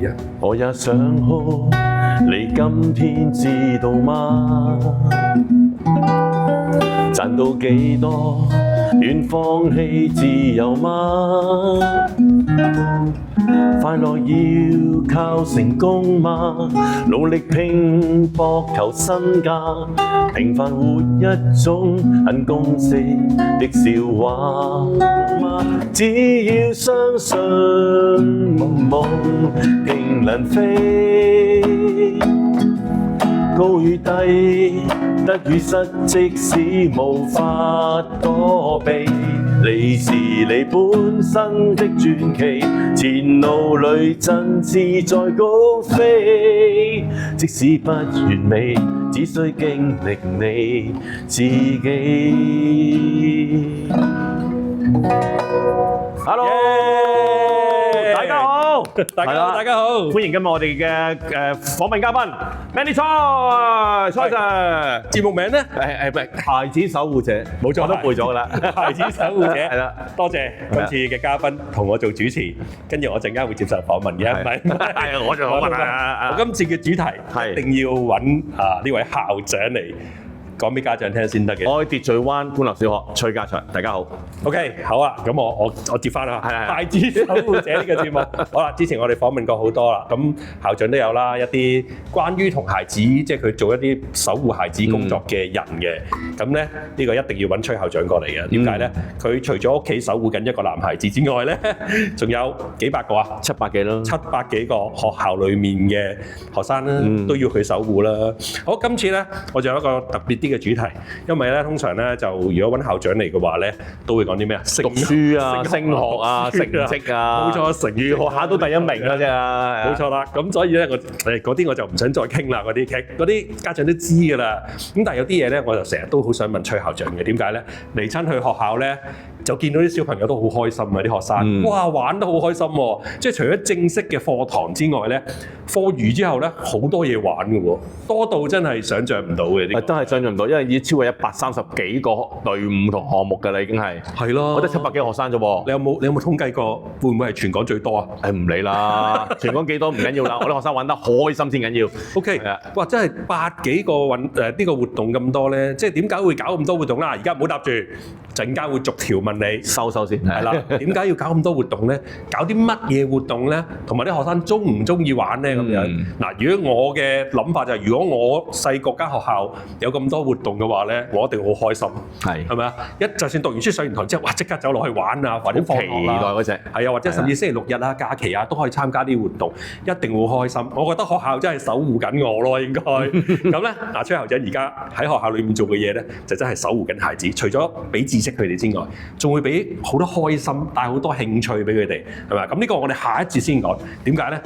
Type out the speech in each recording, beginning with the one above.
啊！我也想哭，你今天知道嗎？賺到幾多，願放棄自由嗎？快樂要靠成功嗎？努力拼搏求身價，平凡活一種很公式的笑話嗎？只要相信夢仍能飛，高與低，得與失，即使無法躲避，你是你本身的傳奇，前路裏振翅在高飛，即使不完美，只需經歷你自己。Hello， 大家好，大家好，歡迎今日我哋嘅訪問嘉賓 Manny Choi Sir。節目名咧？唔係孩子守護者，冇錯，我都背咗㗎啦。孩子守護者係啦，多謝今次嘅嘉賓同我做主持，跟住我陣間會接受訪問嘅，係咪？係我做訪問啊！我今次嘅主題一定要揾呢位校長嚟講俾家長聽先得嘅。愛秩序灣官立小學崔家祥，大家好。OK， 好啊，咁我接翻啦。孩子守護者呢個節目，好啦，之前我哋訪問過好多啦，咁校長都有啦，一啲關於同孩子，即係佢做一啲守護孩子工作嘅人嘅，咁咧呢個一定要揾崔校長過嚟嘅。點解咧？佢除咗屋企守護緊一個男孩子之外咧，仲有幾百個啊，700幾咯，700幾個學校裡面嘅學生啦，都要佢守護啦。好，今次咧我就有一個特別啲嘅主題，因為咧通常咧就如果揾校長嚟嘅話咧，都會講啲咩啊？讀書啊、升學啊、成績啊，冇錯，成語學校都第一名啦，真係。冇錯啦，咁所以咧我嗰啲我就唔想再傾啦，嗰啲劇嗰啲家長都知㗎啦。咁但係有啲嘢咧，我就成日都好想問崔校長嘅，點解咧？嚟親去學校咧，就見到啲小朋友都好開心啊！啲學生，哇，玩得好開心喎！即係除咗正式嘅課堂之外咧，課餘之後咧好多嘢玩㗎喎，多到真係想像唔到嘅。真係想像唔到，因為已經超過130幾個隊伍同項目㗎啦，已經係。係咯，我得700幾個學生啫喎。你有冇統計過會唔會係全港最多啊？唔理啦，全港幾多唔緊要啦，我啲學生玩得開心先緊要。OK，哇，真係百幾個呢個活動咁多咧，即係點解會搞咁多活動啦？而家唔好答住，陣間會逐條問你。收先。係啦，點解要搞咁多活動咧？搞啲乜嘢活動咧？同埋啲學生鍾唔鍾意玩咧？咁樣嗱，如果我嘅諗法就係，如果我細個間學校有咁多活動嘅話咧，我一定好開心。係咪啊？就算讀完書上完堂之後，哇！即刻走落去玩啊，或者放學啦。期待嗰隻。係啊，或者甚至星期6日啊、假期啊都可以參加啲活動，一定好開心。我覺得學校真係守護緊我咯，應該。咁咧，崔校長而家喺學校裏面做嘅嘢咧，就真係守護緊孩子。除咗俾知識佢哋之外，仲會俾好多開心，帶好多興趣俾佢哋，係咪？咁呢個我哋下一節先講。點解咧？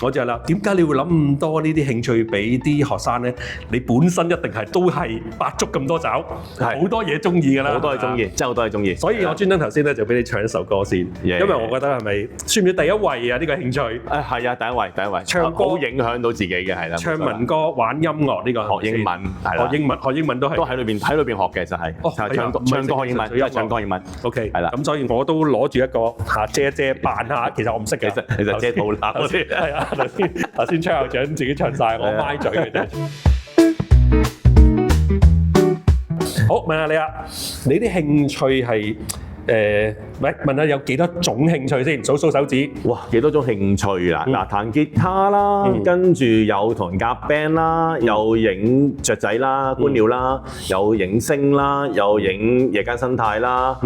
我就係啦，點解你會諗咁多呢啲興趣俾啲學生咧？你本身一定係都係百足咁多爪，好多嘢中意㗎啦，好多嘢中意，真係好多嘢中意。所以我專登頭先咧就俾你唱一首歌先，因為我覺得係咪算唔算第一位啊？呢個興趣係啊，第一位，唱歌好影響到自己嘅係啦。唱民歌、玩音樂呢個學英文係啦，學英文都喺裏邊學嘅就係唱歌學英文，因為唱歌英文。OK，係啦，咁所以我都攞住一個遮扮下，其實我唔識嘅，其實遮肚腩先係啊。頭先崔校長自己唱晒，我咪嘴嘅啫。好，問下你啊，你啲興趣係問下有幾多種興趣先？數手指。哇，幾多種興趣啊？嗱，彈吉他啦，跟住有同人夾 band 啦，有影雀仔啦、觀鳥啦，有影星啦，有影夜間生態啦，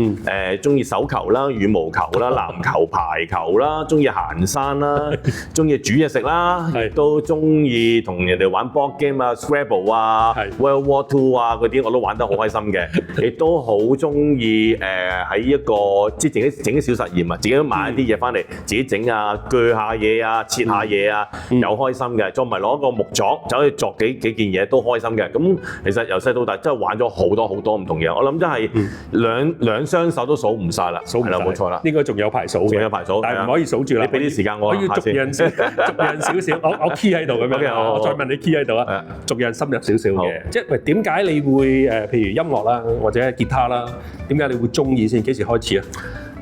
中意手球啦、羽毛球啦、籃球、排球啦，中意行山啦，中意煮嘢食啦，亦都中意同人哋玩 board game 啊、Scrabble 啊、World War II 啊嗰啲，我都玩得好開心嘅。亦都好中意喺一個即係自己整啲小實驗啊，自己都買一啲嘢翻嚟，自己整啊，鋸下嘢啊，切下嘢啊，又開心嘅。再唔係攞個木鑿走去鑿幾件嘢都開心嘅。咁其實由細到大真係玩咗好多唔同嘢。我諗真係兩雙手都數唔晒啦，數唔晒冇錯啦。應該仲有排數嘅，但係唔可以數住啦。你俾啲時間我，我要逐樣少少。我 key 喺度咁樣，我再問你 key 喺度啊。逐樣深入少少嘅，即係點解你會譬如音樂啦，或者吉他啦，點解你會中意先？幾時開始啊？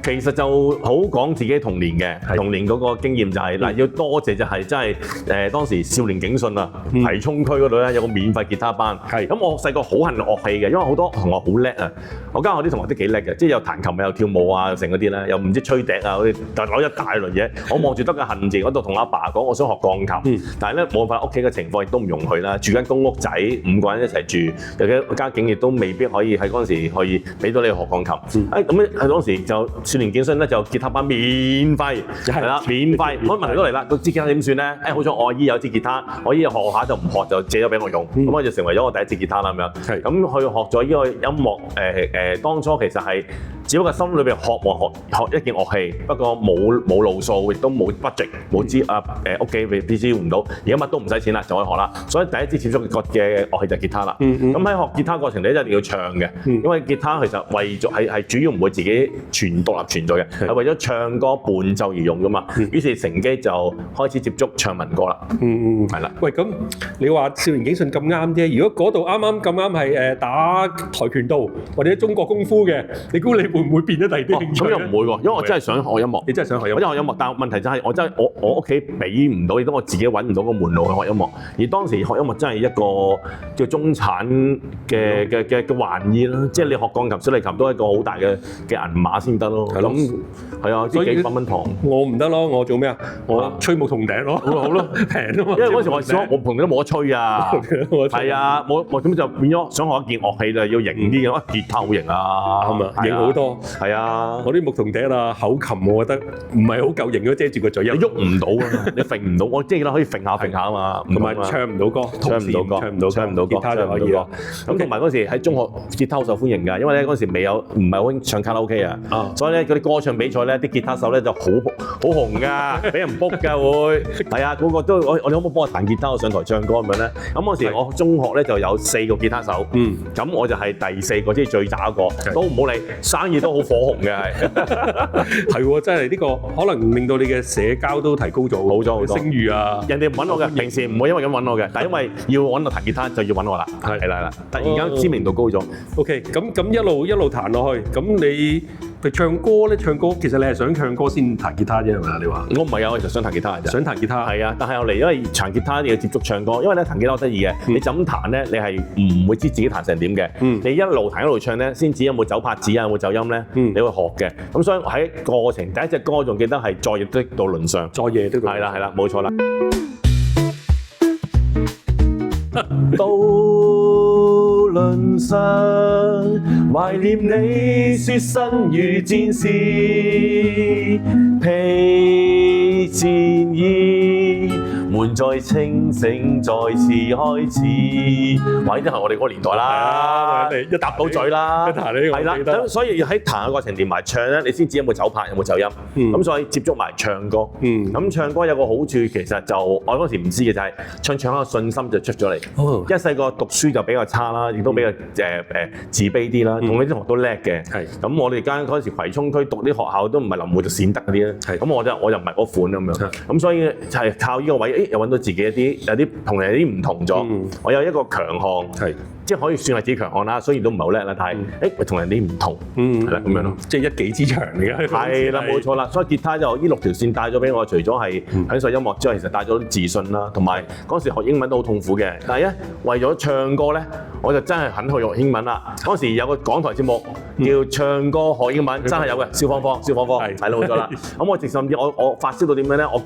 其實就好講自己童年嘅，童年嗰個經驗就係嗱，要多謝就係真係當時少年警訊啊，葵涌區嗰度咧有個免費吉他班。咁我細個好恨樂器嘅，因為好多同學好叻啊。我間學啲同學都幾叻嘅，即係又彈琴又跳舞啊，又成嗰啲咧，又唔知吹笛啊嗰啲，就攞一大輪嘢。我望住得個恨字，嗰度同阿爸講我想學鋼琴，但係咧冇辦法，屋企嘅情況亦都唔容許啦。住間公屋仔，5個人一齊住，尤其家境亦都未必可以喺嗰陣時可以俾到你學鋼琴。咁咧喺當時就少年警訊咧就吉他班免費，係啦，免費。我問題都嚟啦，個支吉他點算咧？好彩我阿姨有支吉他，我阿姨學下就唔學就借咗俾我用，咁我就成為咗我第一支吉他啦咁樣。咁佢學咗呢個音樂，當初其實係只不過心裏邊學一件樂器，不過冇路數，亦都冇 budget， 冇知屋企俾支援唔到，而家乜都唔使錢啦，就可以學啦。所以第一支接觸嘅樂器就係吉他啦。咁喺學吉他過程你一定要唱嘅，因為吉他其實為咗係主要唔會自己獨立存在嘅，係為咗唱歌伴奏而用噶嘛。於是乘機就開始接觸唱民歌啦。係啦。喂，咁你話少年警訊咁啱啫？如果嗰度啱係打跆拳道或者中國功夫嘅，你估你會唔會變咗第二啲興趣？咁又唔會喎，因為我真係想學音樂。你真係想學音樂？我真係學音樂，但係問題就係我屋企俾唔到，亦都我自己揾唔到個門路去學音樂。而當時學音樂真係一個叫中產嘅玩意啦，即係你學鋼琴、小提琴都係一個好大嘅銀碼先得咯。咁係啊，啲幾百蚊堂。我唔得咯，我做咩啊？我吹牧童笛咯。好咯，平啊嘛。因為嗰時我小學牧童笛都冇得吹啊。係啊，我咁就變咗想學一件樂器就要型啲嘅，吉他好型啊，啱啊，型好多。係啊，我啲牧童笛啊、口琴，我覺得唔係好夠型，都遮住個嘴，你喐唔到啊，你揈唔到。我即係記得可以揈下啊嘛，同埋唱唔到歌，唱唔到歌，吉他就可以咯。咁同埋嗰時喺中學吉他好受歡迎㗎，因為咧嗰時唔係好興唱卡拉 OK 啊，所以咧嗰啲歌唱比賽咧啲吉他手咧就好紅㗎，俾人 book 㗎會。係啊，個個都我你可唔可以幫我彈吉他，我上台唱歌咁樣咧？咁嗰時我中學咧就有4個吉他手，咁我就係第4個，即係最渣一個，都唔好理，生意都好火紅嘅係。係喎，真係呢個可能令到你嘅社交都提高咗，冇咗好多聲譽啊！人哋唔揾我嘅，平時唔會因為咁揾我嘅，但係因為要揾我彈吉他就要揾我啦，係啦。突然間知名度高咗。OK，咁一路彈落去，咁你佢唱歌咧，其實你係想唱歌先彈吉他啫係咪啊？你話？我唔係啊，我就想彈吉他嘅啫。想彈吉他係啊，但係後嚟因為彈吉他你要接觸唱歌，因為咧彈吉他好得意嘅，你就咁彈咧，你係唔會知自己彈成點嘅。你一路彈一路唱咧，先知有冇走拍子啊，有冇走音咧，你會學嘅。咁所以喺過程第一隻歌仲記得係昨夜的渡輪上，昨夜的渡輪上係啦，冇錯啦。渡輪上懷念你，雪身如戰士，披戰衣，門在清醒，再次開始。哇！呢啲係我哋嗰個年代啦，一搭到嘴啦，係啦。咁所以喺彈嘅過程連埋唱咧，你先知有冇走拍，有冇走音。咁所以接觸埋唱歌。咁唱歌有個好處，其實就我嗰時唔知嘅就係唱下信心就出咗嚟。因為細個讀書就比較差啦，亦都比較自卑啲啦，同啲同學都叻嘅。咁我哋間嗰陣時葵涌區讀啲學校都唔係林匯就善德嗰啲咧。咁我就唔係嗰款咁樣。咁所以就係靠呢個位，又揾到自己有啲同人有啲唔同咗。我有一個強項，即係可以算係自己強項啦。雖然都唔係好叻啦，但係同人啲唔同，係啦咁樣咯。即係一技之長嚟嘅。係啦，冇錯啦。所以吉他就呢6條線帶咗俾我，除咗係享受音樂之外，其實帶咗啲自信啦，同埋嗰時學英文都好痛苦嘅。但係咧為咗唱歌咧，我就真係肯去學英文啦。嗰時有個港台節目叫唱歌學英文，真係有嘅。蕭芳芳係啦，冇錯啦。咁我甚至我發燒到點樣咧？我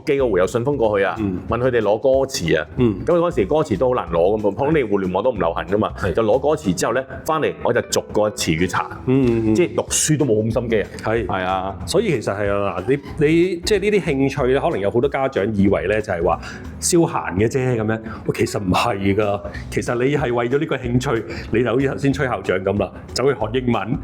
寄個回郵信封過去啊，問佢哋攞歌詞啊。咁嗰時歌詞都好難攞㗎嘛，可能你互聯網都唔流行㗎嘛，就攞歌詞之後咧，翻嚟我就逐個詞語查，即係讀書都冇咁心機啊。係啊，所以其實係啊，嗱你即係呢啲興趣咧，可能有好多家長以為咧就係話消閒嘅啫咁樣，喂，其實唔係㗎，其實你係為咗呢個興趣，你就好似頭先崔校長咁啦，走去學英文。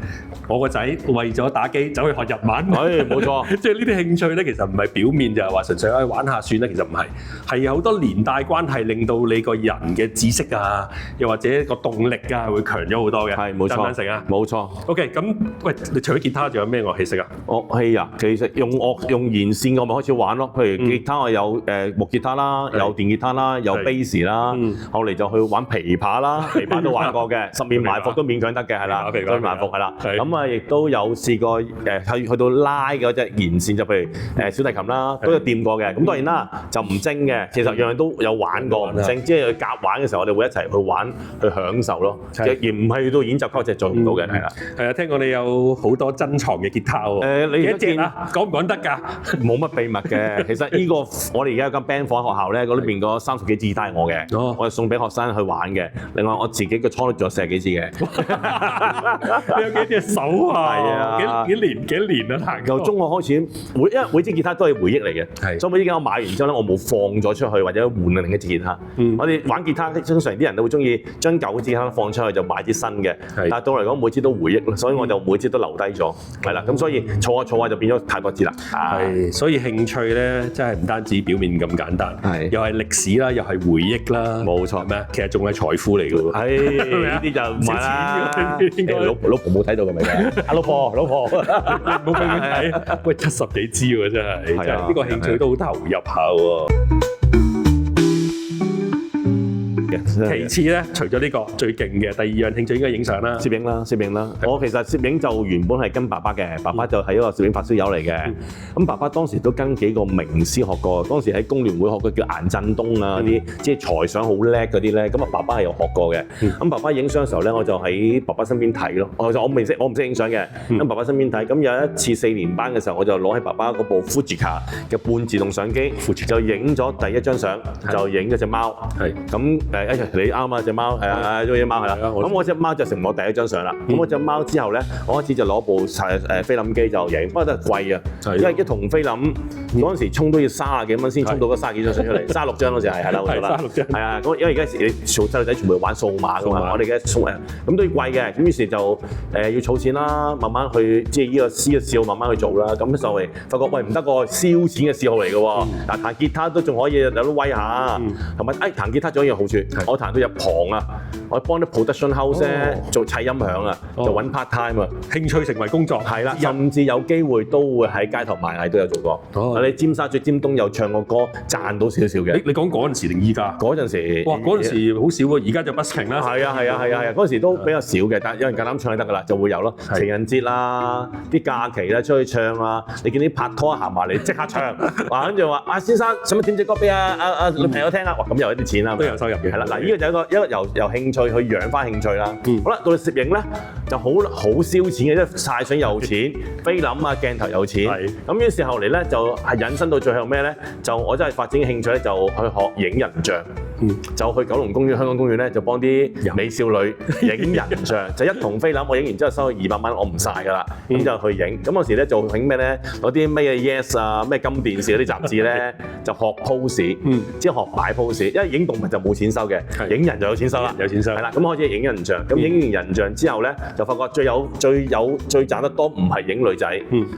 我個仔為咗打機走去學日文，冇錯。即係呢啲興趣咧，其實唔係表面就係話純粹玩下算啦，其實唔係，係有好多連帶關係，令到你個人嘅知識啊，又或者個動力啊，會強咗好多嘅。係冇錯，贊成啊，冇錯。OK，咁喂，你除咗吉他，仲有咩樂器識啊？樂器啊，其實用弦線我咪開始玩咯。譬如吉他我有木吉他啦，有電吉他啦，有 bass 啦，後嚟就去玩琵琶啦，琵琶都玩過嘅，十面埋伏都勉強得嘅，係啦，十面埋伏係啦。咁啊，亦都有試過去到拉嗰隻弦線，就譬如小提琴啦，都有掂過嘅。咁當然啦，就唔精嘅，其實樣樣都有玩過，唔精，即係去夾玩嘅時候，我哋會一齊去玩去享受咯，而唔係到演奏級就做唔到嘅，係啦。係啊，聽講你有好多珍藏嘅吉他喎。你幾隻啊？講唔講得㗎？冇乜秘密嘅，其實呢個我哋而家有間 band 房喺學校咧，嗰裏邊個30幾支吉他係我嘅，我係送俾學生去玩嘅。另外我自己個倉都仲有40幾支嘅。你有幾隻手啊？係啊，幾年啊？彈由中學開始，因為每支吉他都係回憶嚟嘅。係，所以每支吉他我買完之後咧，我冇放咗出去或者換另一支吉他。我哋玩吉他，通常啲人都會中意將舊支吉他放出去就買支新嘅。但係對我嚟講，每支都回憶，所以我就每支都留低咗。係啦，咁所以儲下就變咗太多支啦。係，所以興趣咧真係唔單止表面咁簡單，又係歷史啦，又係回憶啦。冇錯，咩？其實仲係財富嚟㗎喎。係呢啲就唔係啦。老婆冇睇到嘅咪㗎？老婆，你唔好俾佢睇。喂，70幾支喎，真係，呢個興趣都好投入下喎。其次咧，除咗呢個最勁嘅，第二樣興趣應該影相啦，攝影啦。我其實攝影就原本係跟爸爸嘅，爸爸就係一個攝影發燒友嚟嘅。咁爸爸當時都跟幾個名師學過，當時喺工聯會學過叫顏振東啊嗰啲，即係財相好叻嗰啲咧。咁啊，爸爸係有學過嘅。咁爸爸影相嘅時候咧，我就喺爸爸身邊睇咯。我唔識影相嘅，喺爸爸身邊睇。咁有一次4年班嘅時候，我就攞起爸爸嗰部 Fujica 嘅半自動相機，就影咗第一張相，就影咗隻貓。係咁你啱啊！隻貓係啊，咗隻貓係啦。咁我隻貓就成我第一張相啦。咁我隻貓之後咧，我開始就攞部菲林機就影，不過都係貴啊。因為一筒菲林嗰陣時充都要30幾蚊先充到嗰30幾張相出嚟，36張嗰時係啦，冇錯啦。係啊，咁因為而家你細路仔全部玩數碼㗎嘛，我哋嘅咁都要貴嘅。咁於是就要儲錢啦，慢慢去即係呢個嗜好慢慢去做啦。咁就係發覺喂唔得個燒錢嘅嗜好嚟嘅喎。嗱彈吉他都仲可以有得威下，同埋彈吉他仲有一樣好處，我彈到入行啊！我幫啲 production house 咧做砌音響啊，就揾 part time 啊，興趣成為工作係啦，甚至有機會都會喺街頭賣藝都有做過。你尖沙咀尖東有唱過歌，賺到少少嘅。你講嗰陣時定依家？嗰陣時，哇！嗰陣時好少喎，而家就 busking 啦。係啊，嗰陣時都比較少嘅，但係有人夠膽唱就得㗎啦，就會有咯。情人節啦，啲假期咧出去唱啊，你見啲拍拖行埋嚟即刻唱，跟住話先生，使唔使點隻歌俾女朋友聽啊？哇！咁又一啲錢啦，都有收入嘅。係啦，嗱，呢個就一個由興趣去養翻興趣啦。好啦，到你攝影咧就好燒錢嘅，即係曬相有錢，菲林啊鏡頭有錢。咁於是後嚟咧就係引申到最後咩咧？就我真係發展興趣咧，就去學影人像。就去九龍公園、香港公園咧，就幫啲美少女影人像，就一筒菲林，我影完之後收佢200蚊，我唔晒㗎啦，咁就去影。咁嗰時咧就影咩咧？攞啲咩 Yes 啊、咩金電視嗰啲雜誌咧，就學 pose，即係學擺 pose。因為影動物就冇錢收嘅，影人就有錢收啦，有錢收。係啦，咁開始影人像。咁影完人像之後咧，就發覺最賺得多唔係影女仔，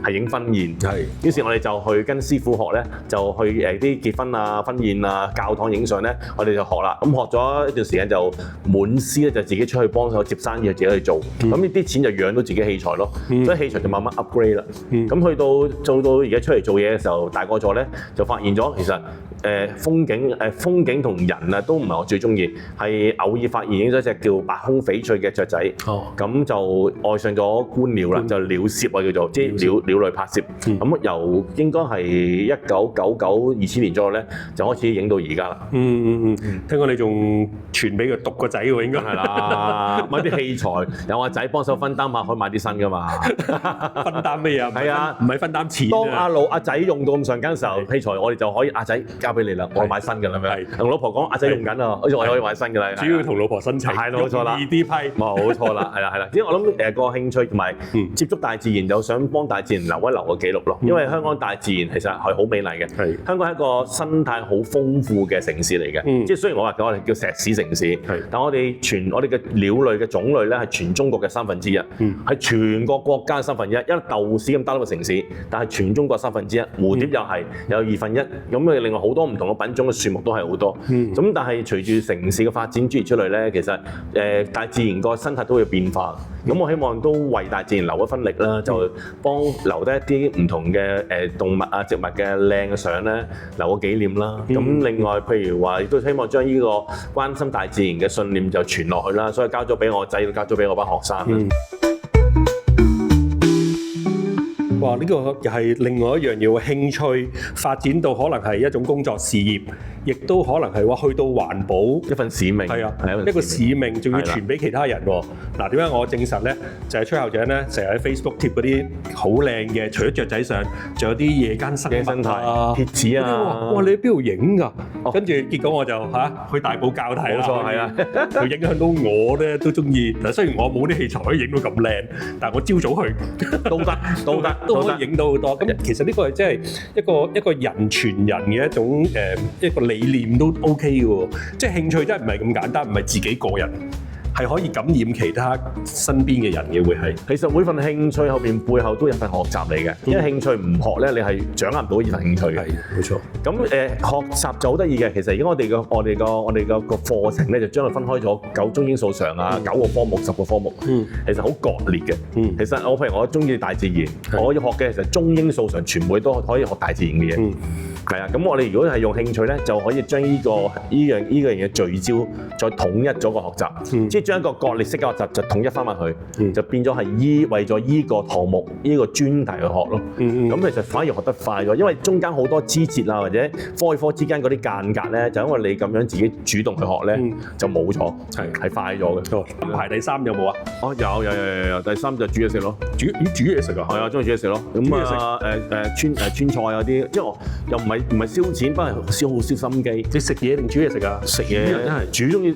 係影婚宴。係。於是我哋就去跟師傅學咧，就去啲結婚啊、婚宴啊、教堂影相咧，我哋就學啦，咁學咗一段時間就滿師咧，就自己出去幫手接生意，自己去做。咁呢啲錢就養到自己器材咯，所以器材就慢慢 upgrade 啦。咁去到做到而家出嚟做嘢嘅時候，大個咗咧，就發現咗其實風景同人啊都唔係我最中意，係偶爾發現影咗隻叫白胸翡翠嘅雀仔，咁就愛上咗觀鳥啦，就鳥攝啊叫做，即係鳥類拍攝。咁由應該係1999、2000年左右咧，就開始影到而家啦。聽講你仲傳俾佢讀個仔喎，應該係啦。買啲器材，有阿仔幫手分擔下，可以買啲新噶嘛。分擔咩啊？係啊，唔係分擔錢。當阿仔用到咁上緊嘅時候，器材我哋就可以阿仔交俾你啦，我買新嘅啦咩？同老婆講阿仔用緊啊，好似我可以買新嘅啦。主要同老婆申請，係冇錯啦。易啲批，冇錯啦，係啦。因為我諗個興趣同埋接觸大自然，就想幫大自然留一留個記錄咯。因為香港大自然其實係好美麗嘅，香港係一個生態好豐富嘅城市嚟嘅。即係雖然我哋叫石屎城市，但我哋嘅鳥類嘅種類咧係全中國嘅1/3，係全個國家1/3，一粒豆豉咁大粒嘅城市，但係全中國1/3，蝴蝶又係有1/2，咁另外好多唔同嘅品種嘅樹木都係好多。咁但係隨住城市嘅發展諸如此類咧，其實大自然個生態都會變化。咁我希望都為大自然留一分力啦，就幫留低一啲唔同嘅動物啊、植物嘅靚嘅相咧，留個紀念啦。咁另外譬如話，亦都希望將呢個關心大自然嘅信念就傳落去啦。所以交咗俾我仔，交咗俾我班學生啦。哇！呢個又係另外一樣嘢喎，興趣發展到可能係一種工作事業，亦都可能係話去到環保一份使命。係啊，一個使命，仲要傳俾其他人喎。嗱，點解我證實咧？就係崔校長咧，成日喺 Facebook 貼嗰啲好靚嘅，除咗雀仔相，仲有啲夜間生物啊、貼紙啊。哇！你喺邊度影㗎？跟住結果我就去大埔教題啦。冇錯，係啊，就影響到我咧都中意。嗱，雖然我冇啲器材可以影到咁靚，但係我朝早去都可以影到好多。咁其實呢個係真係一個人傳人嘅一種一個理念都 OK 嘅喎。即係興趣真係唔係咁簡單，唔係自己個人。係可以感染其他身邊嘅人嘅，會係。其實每份興趣後邊背後都有份學習嚟嘅，因為興趣唔學咧，你係掌握唔到呢份興趣嘅。係，冇錯。咁學習就好得意嘅，其實而家我哋個課程咧就將佢分開咗9中英數常啊，9個科目、10個科目。其實好割裂嘅。其實譬如我中意大自然，我要學嘅其實中英數常全部都可以學大自然嘅嘢。係啊，咁我哋如果係用興趣咧，就可以將呢樣嘢聚焦，再統一咗個學習，即係將一個割裂式嘅學習就統一翻埋去，就變咗係為咗依個項目、依個專題去學咯。咁其實反而學得快咗，因為中間好多枝節啊或者科與科之間嗰啲間隔咧，就因為你咁樣自己主動去學咧，就冇咗，係快咗嘅。排第3有冇啊？有，第3就煮嘢食咯。煮嘢食啊？係啊，中意煮嘢食咯。咁川菜嗰啲，即係我又唔係燒錢，不過係好燒心機。你食嘢定煮嘢食啊？食嘢真係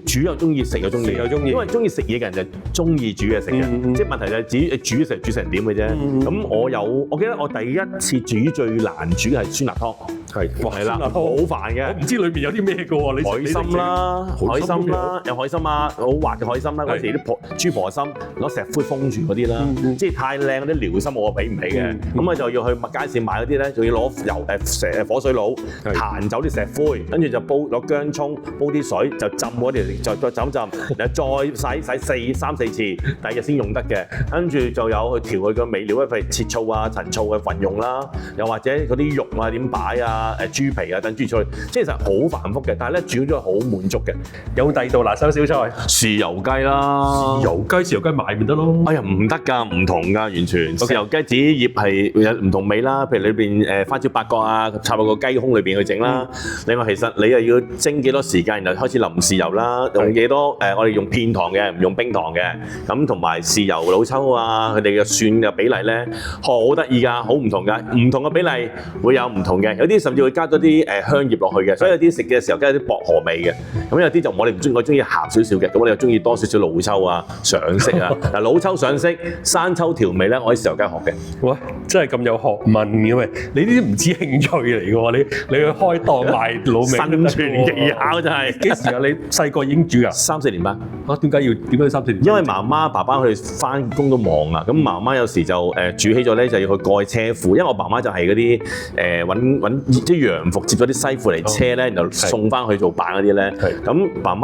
煮又中意，食又中意。因為中意食嘢嘅人就中意煮嘢食嘅，即係問題就係煮食煮成點嘅啫。咁我記得我第一次煮最難煮嘅係酸辣湯。係啦，好煩嘅。我唔知裏邊有啲咩嘅喎。海參啦，有海參啊，好滑嘅海參啦。嗰時啲豬婆參攞石灰封住嗰啲啦，即係太靚嗰啲遼參我俾唔起嘅。咁啊就要去街市買嗰啲咧，仲要攞火水爐彈走啲石灰，跟住就攞薑葱煲啲水，就浸嗰條就浸，然後再洗3-4次，第二日先用得嘅。跟住就有去調佢嘅味料，譬如切醋啊、陳醋嘅運用啦，又或者嗰啲肉啊點擺啊、豬皮啊等豬菜，即係其實好繁複嘅，但係咧煮咗好滿足嘅。有第二道拿手小菜，豉油雞啦。豉油雞買咪得咯。哎呀，唔得㗎，唔同㗎，完全。豉油雞自己醃係有唔同味啦，譬如裏邊花椒八角啊，插入個雞胸裏邊去整啦。另外其實你又要蒸幾多時間，然後開始淋豉油啦，用幾多我哋用片糖嘅，唔用冰糖嘅。咁同埋豉油、老抽啊，佢哋嘅蒜嘅比例咧，好得意㗎，好唔同㗎，唔同嘅比例會有唔同嘅，有啲甚至會加咗啲香葉落去嘅，所以有啲食嘅時候加啲薄荷味嘅。咁有啲就我哋唔中意，我中意鹹少少嘅，咁我哋又中意多少少老抽啊、上色啊。嗱，老抽上色、生抽調味咧，我喺豉油雞學嘅。哇，真係咁有學問嘅喂！你呢啲唔知興趣嚟嘅喎，你去開檔賣滷味生存技巧真係。幾時啊？你細個已經煮㗎？3-4年班。點解要3-4年？因為媽媽、爸爸佢哋翻工都忙啊，咁媽媽有時就煮起咗咧，就要去蓋車庫，因為我爸媽就係嗰啲揾啲洋服接咗啲西褲嚟車咧，然後送翻去做板嗰啲咧。咁媽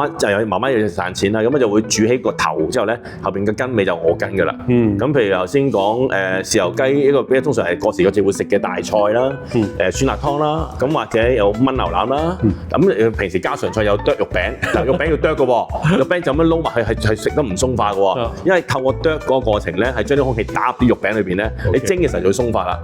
媽又要賺錢啦，咁就會煮起個頭之後咧，後邊嘅筋尾就我跟㗎啦。咁譬如頭先講豉油雞呢個比較通常係過時過節會食嘅大菜啦，酸辣湯啦，咁或者有炆牛腩啦。咁平時家常菜有剁肉餅，嗱肉餅要剁嘅喎，肉餅就咁樣撈埋去係食得唔鬆化嘅喎，因為透過剁嗰個過程咧，係將啲空氣打入啲肉餅裏邊咧，你蒸嘅時候就會鬆化啦。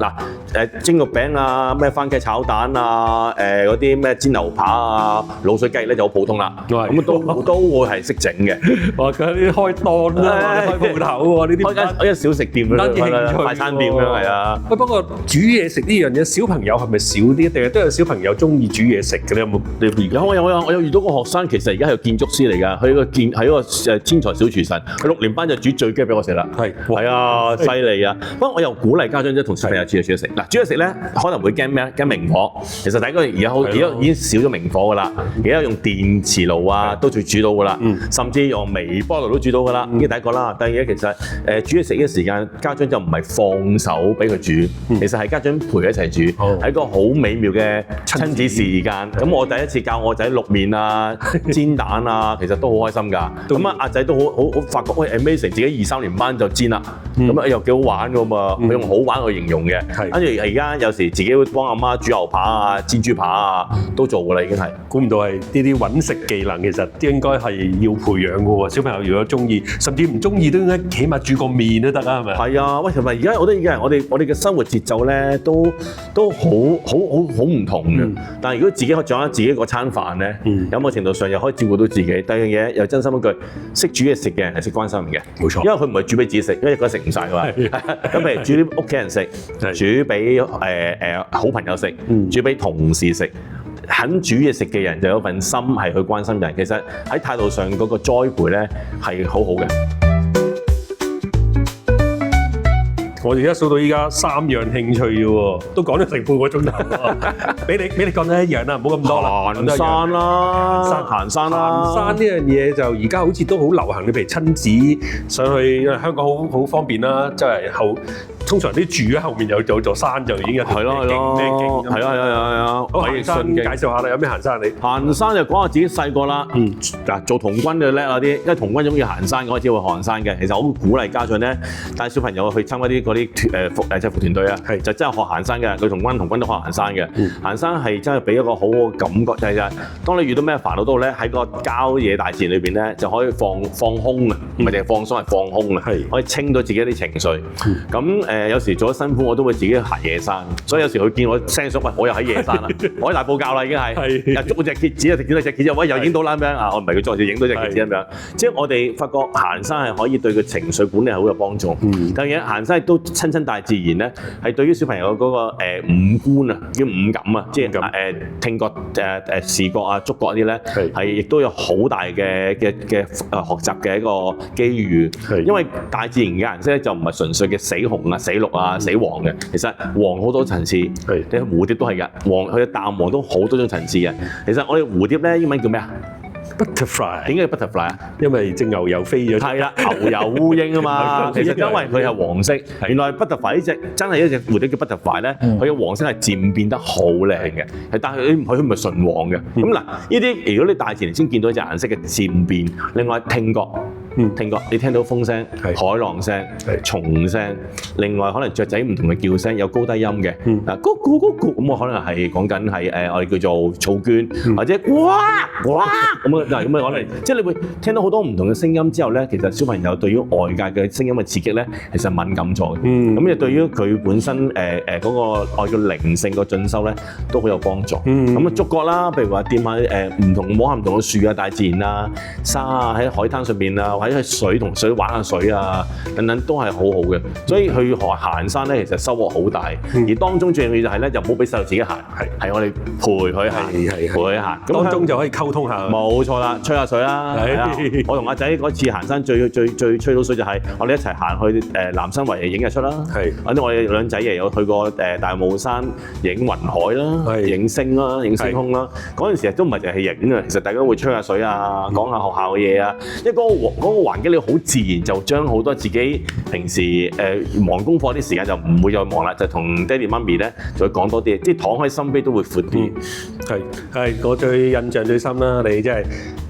嗱蒸肉餅啊，咩番茄炒蛋啊，嗰啲咩煎牛扒啊、滷水雞咧就好普通啦。咁都會係識整嘅。哇！嗰啲開檔啦，開鋪頭喎，呢啲開間小食店啦，快餐店啦，係啊。不過煮嘢食呢樣嘢，小朋友係咪少啲？定係都有小朋友中意煮嘢食嘅咧？有冇？我有遇到個學生，其實而家係個建築師嚟㗎，佢係一個天才小廚神。佢6年班就煮醉雞俾我食啦。係啊，犀利啊！不過我又鼓勵家長即係同小朋友煮嘢食。嗱，煮嘢食咧可能會驚咩？驚明火。火。其實第一個而家已經少咗明火㗎啦，而家用電磁爐啊都最煮到㗎啦，甚至用微波爐都煮到㗎啦。呢第一個啦。第二嘢其實煮嘢食嘅時間，家長就唔係放手俾佢煮，其實係家長陪佢一齊煮，係一個好美妙嘅親子時間。咁我第一次教我仔淥麵啊、煎蛋啊，其實都好開心㗎。咁啊，阿仔都好發覺，喂 amazing， 自己2、3年班就煎啦，咁又幾好玩㗎嘛，佢用好玩去形容嘅。跟住而家有時自己會幫阿媽煮牛扒啊、煎豬扒啊，都做㗎啦，已經係。估唔到係呢啲揾食技能，其實應該係要培養㗎喎。小朋友如果中意，甚至唔中意都應該起碼煮個麵都得啊，係咪？係啊，喂，同埋而家我覺得而家我哋嘅生活節奏咧，都好唔同嘅。但係如果自己可以掌握自己嗰餐飯咧，有某程度上又可以照顧到自己。第二樣嘢又真心一句，識煮嘢食嘅人係識關心人嘅，冇錯。因為佢唔係煮俾自己食，因為一個人食唔晒㗎嘛。咁譬如煮啲屋企人食，煮俾好朋友食，煮俾同事食。肯煮嘢食嘅人就有份心係去關心人，其實喺態度上嗰個栽培咧係好好嘅。我哋而家數到依家3樣興趣嘅喎，都講咗成半個鐘頭喎。俾你講得一樣啦，唔好咁多啦。行山啦，行山啦。行山呢樣嘢就而家好似都好流行，你譬如親子上去，因為香港好方便啦，即係通常啲住喺後面有座山就已經有條咩徑。係啊。行山介紹下啦，有咩行山你？行山就講下自己細個啦。嗱，做童軍就叻啊啲，因為童軍中意行山，開始會行山嘅。其實我好鼓勵家長咧帶小朋友去參加嗰啲制服團隊啊，就真係學行山嘅。女童軍都學行山嘅。行山係真係俾一個好好嘅感覺，就係當你遇到咩煩惱都好咧，喺個郊野大自然裏邊咧就可以放空啊，唔係淨係放鬆，係放空啊，可以清到自己啲情緒。咁有時做咗辛苦，我都會自己行夜山。所以有時佢見我聲咗，喂，我又喺夜山啦，我喺大埔滘啦已經係，又捉隻蠍子啊，見到隻蠍子，喂，又影到啦咁樣啊，我唔係佢捉住影到隻蠍子咁樣。即係我哋發覺行山係可以對佢情緒管理係好有幫助。第二嘢行山亦都親大自然咧，係對於小朋友嗰個五官啊，叫五感啊，即係聽覺、視覺啊、觸覺啲咧，係亦都有好大嘅學習嘅一個機遇。因為大自然嘅顏色咧就唔係純粹嘅死紅啊、死綠啊、死黃嘅，其實黃好多層次，你蝴蝶都係㗎，黃佢嘅淡黃都好多種層次嘅。其實我哋蝴蝶咧英文叫咩啊？Butterfly。點解叫 butterfly 啊？因為隻牛又飛咗。係啦，牛又烏蠅啊嘛。其實因為佢係黃色，原來 butterfly 呢隻真係一隻蝴蝶叫 butterfly 咧，佢嘅黃色係漸變得好靚嘅。但係佢唔係純黃嘅。咁嗱，呢啲如果你大自然先見到一隻顏色嘅漸變，另外聽覺。聽覺，你聽到風聲、海浪聲、蟲聲，另外可能雀仔唔同嘅叫聲，有高低音嘅，咕咕咕咕咁，我可能係講緊係我哋叫做草絹，或者哇咁嗱咁可能，即係你會聽到好多唔同嘅聲音之後咧，其實小朋友對於外界嘅聲音嘅刺激咧，其實敏感咗嘅，咁就對於佢本身嗰個我叫靈性個進修咧，都好有幫助。咁啊觸覺啦，譬如話掂下唔同摸下唔同嘅樹啊、大自然啊、沙啊，喺海灘上邊啊。或者係水同水玩下水啊，等等都係好好嘅。所以去行山咧，其實收穫好大。而當中最重要就係咧，就唔好俾細路自己行，係我哋陪佢行，陪佢行。當中就可以溝通下。冇錯啦，吹下水啦。我同阿仔嗰次行山最吹到水就係我哋一齊行去南生圍影日出啦。或者我哋兩仔亦有去過大帽山影雲海啦、影星啦、影星空啦。嗰陣時都唔係淨係影啊，其實大家會吹下水啊，講下學校嘅嘢啊，因為嗰個環境你好自然就將好多自己平時忙功課啲時間就唔會再忙啦，就同爹哋媽咪咧就會講多啲，即係敞開心扉都會闊啲。係我最印象最深啦，你真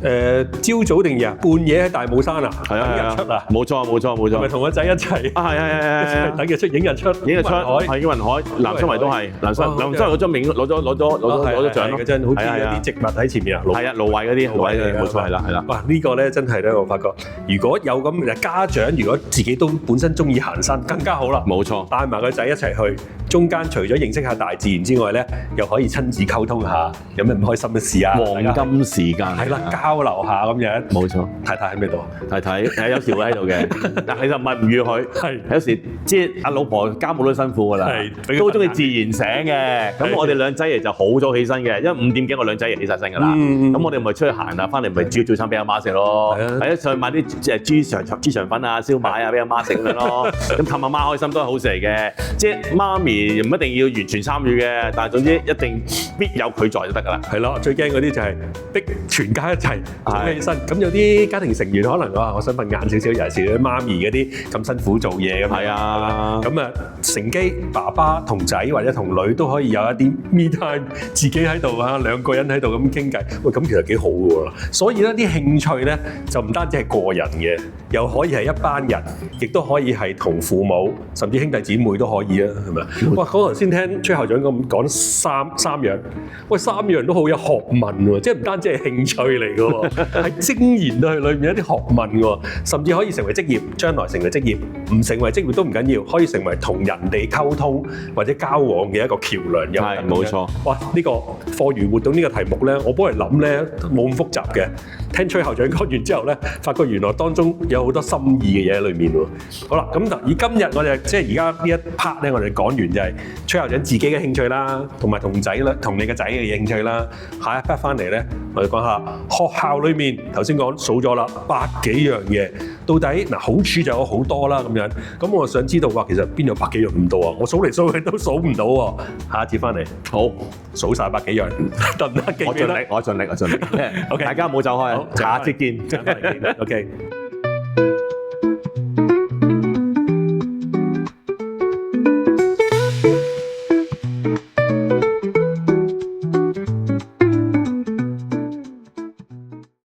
係朝早定夜半夜喺大帽山啊，等日出啊，冇錯，係咪同個仔一齊？係等日出影日出，係影雲海，南生圍都係，南生圍嗰張名攞咗獎咯，真好似有啲植物喺前面啊，係啊，蘆葦嗰啲，冇錯係啦。哇，呢個咧真係咧，我發覺如果有咁家長，如果自己都本身中意行山，更加好啦。冇錯，帶埋個仔一齊去，中間除咗認識下大自然之外咧，又可以親自溝通下，有咩唔開心嘅事啊？黃金時間係啦，交流下咁樣。冇錯，太太喺咩度？太太有時會喺度嘅，但係就唔係唔預佢。係有時即係阿老婆家務都辛苦㗎啦，都中意自然醒嘅。咁我哋兩仔爺就好早起身嘅，因為5點幾我兩仔爺起晒身㗎啦。咁我哋咪出去行啊，翻嚟咪煮早餐俾阿媽食咯。係啊，上去買啲啲豬腸粉啊、燒賣啊俾阿媽食咁樣咯。咁氹阿媽開心都係好事嚟嘅，即係媽咪唔一定要完全參與嘅，但係總之一定必有佢在就得㗎啦。係咯，最驚嗰啲就係逼全家一齊早起身。咁有啲家庭成員可能我想瞓晏少少，尤其是啲媽咪嗰啲咁辛苦做嘢咁樣。係啊，咁啊乘機爸爸同仔或者同女都可以有一啲 me time， 自己喺度啊，兩個人喺度咁傾偈。喂，咁其實幾好嘅喎。所以咧啲興趣咧就唔單止係個人嘅，又可以係一班人，亦都可以係同父母，甚至兄弟姊妹都可以啊，係咪？哇！嗰頭先聽崔校長咁講三樣，喂3樣都好有學問喎，即係唔單止係興趣嚟嘅喎，係精研到佢裏面一啲學問喎，甚至可以成為職業，將來成為職業，唔成為職業都唔緊要，可以成為同人哋溝通或者交往嘅一個橋梁。係冇錯。哇！呢個課餘活動呢個題目咧，我幫佢諗咧冇咁複雜嘅。聽崔校長講完之後咧，發覺原來當中有好多心意嘅嘢喺裏面喎。好啦，咁而今日我哋即係而家呢一 part 咧，我哋講完就係崔校長自己嘅興趣啦，同埋同仔啦，同你嘅仔嘅興趣啦。下一 part 翻嚟咧，我哋講下學校裏面頭先講數咗啦百幾樣嘢，到底嗱好處就有好多啦咁樣。咁我想知道話其實邊有百幾樣咁多啊？我數嚟數去都數唔到喎。下一節翻嚟，好數晒百幾樣得唔得？我盡力。OK，大家唔好走開，下一節見。OK。